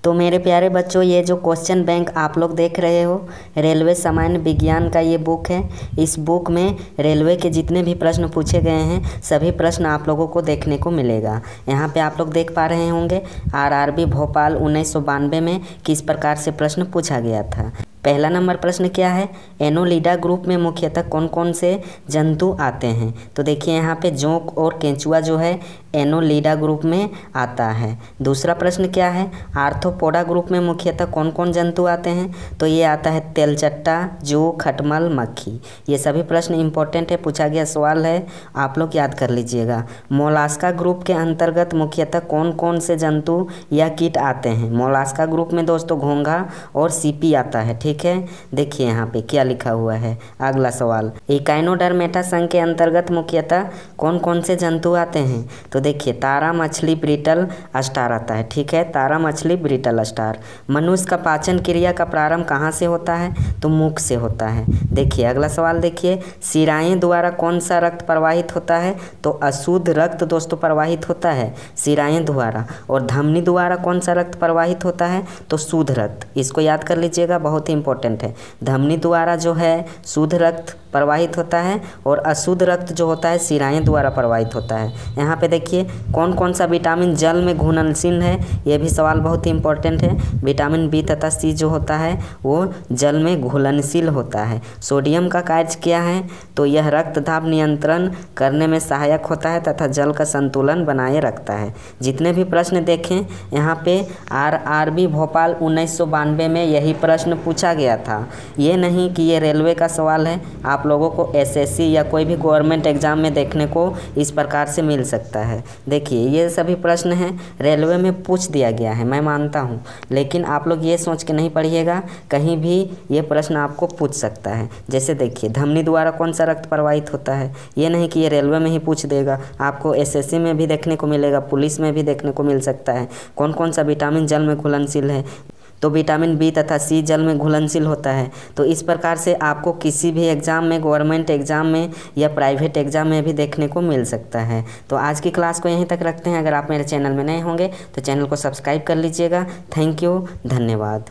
तो मेरे प्यारे बच्चों, ये जो क्वेश्चन बैंक आप लोग देख रहे हो, रेलवे सामान्य विज्ञान का ये बुक है। इस बुक में रेलवे के जितने भी प्रश्न पूछे गए हैं सभी प्रश्न आप लोगों को देखने को मिलेगा। यहाँ पे आप लोग देख पा रहे होंगे आरआरबी भोपाल 1992 में किस प्रकार से प्रश्न पूछा गया था। पहला नंबर प्रश्न क्या है, एनोलिडा ग्रुप में मुख्यतः कौन कौन से जंतु आते हैं। तो देखिए यहाँ पे जोंक और केंचुआ जो है एनोलिडा ग्रुप में आता है। दूसरा प्रश्न क्या है, आर्थ्रोपोडा ग्रुप में मुख्यतः कौन कौन जंतु आते हैं। तो ये आता है तेलचट्टा, जू, खटमल, मक्खी। ये सभी प्रश्न इंपॉर्टेंट है, पूछा गया सवाल है, आप लोग याद कर लीजिएगा। मोलास्का ग्रुप के अंतर्गत मुख्यतः कौन कौन से जंतु या कीट आते हैं। मोलास्का ग्रुप में दोस्तों घोंघा और सीपी आता है, ठीक है। देखिए यहाँ पे क्या लिखा हुआ है। अगला सवाल, इकाइनोडर्मेटा संघ के अंतर्गत मुख्यतः कौन कौन से जंतु आते हैं। तो देखिए तारा मछली ब्रिटल स्टार आता है, ठीक है, तारा मछली ब्रिटल स्टार। मनुष्य का पाचन क्रिया का प्रारंभ कहाँ से होता है। तो मुख से होता है। देखिए अगला सवाल, देखिए शिराएं द्वारा कौन सा रक्त प्रवाहित होता है। तो अशुद्ध रक्त दोस्तों प्रवाहित होता है शिराएं द्वारा। और धमनी द्वारा कौन सा रक्त प्रवाहित होता है। तो शुद्ध रक्त। इसको याद कर लीजिएगा, बहुत ही इंपॉर्टेंट है। धमनी द्वारा जो है शुद्ध रक्त प्रवाहित होता है और अशुद्ध रक्त जो होता है शिराएं द्वारा प्रवाहित होता है। यहाँ पे देखिए कौन कौन सा विटामिन जल में घुलनशील है, ये भी सवाल बहुत ही इंपॉर्टेंट है। विटामिन बी तथा सी जो होता है वो जल में घुलनशील होता है। सोडियम का कार्य क्या है। तो यह रक्त दाब नियंत्रण करने में सहायक होता है तथा जल का संतुलन बनाए रखता है। जितने भी प्रश्न देखें यहाँ पे आरआरबी भोपाल 1992 में यही प्रश्न पूछा गया था। ये नहीं कि ये रेलवे का सवाल है, आप लोगों को एसएससी या कोई भी गवर्नमेंट एग्जाम में देखने को इस प्रकार से मिल सकता है। देखिए ये सभी प्रश्न हैं रेलवे में पूछ दिया गया है, मैं मानता हूँ, लेकिन आप लोग ये सोच के नहीं पढ़िएगा, कहीं भी ये प्रश्न आपको पूछ सकता है। जैसे देखिए धमनी द्वारा कौन सा रक्त प्रवाहित होता है, ये नहीं कि ये रेलवे में ही पूछ देगा, आपको एसएससी में भी देखने को मिलेगा, पुलिस में भी देखने को मिल सकता है। कौन कौन सा विटामिन जल में घुलनशील है। तो विटामिन बी तथा सी जल में घुलनशील होता है। तो इस प्रकार से आपको किसी भी एग्ज़ाम में, गवर्नमेंट एग्ज़ाम में या प्राइवेट एग्ज़ाम में भी देखने को मिल सकता है। तो आज की क्लास को यहीं तक रखते हैं। अगर आप मेरे चैनल में नए होंगे तो चैनल को सब्सक्राइब कर लीजिएगा। थैंक यू, धन्यवाद।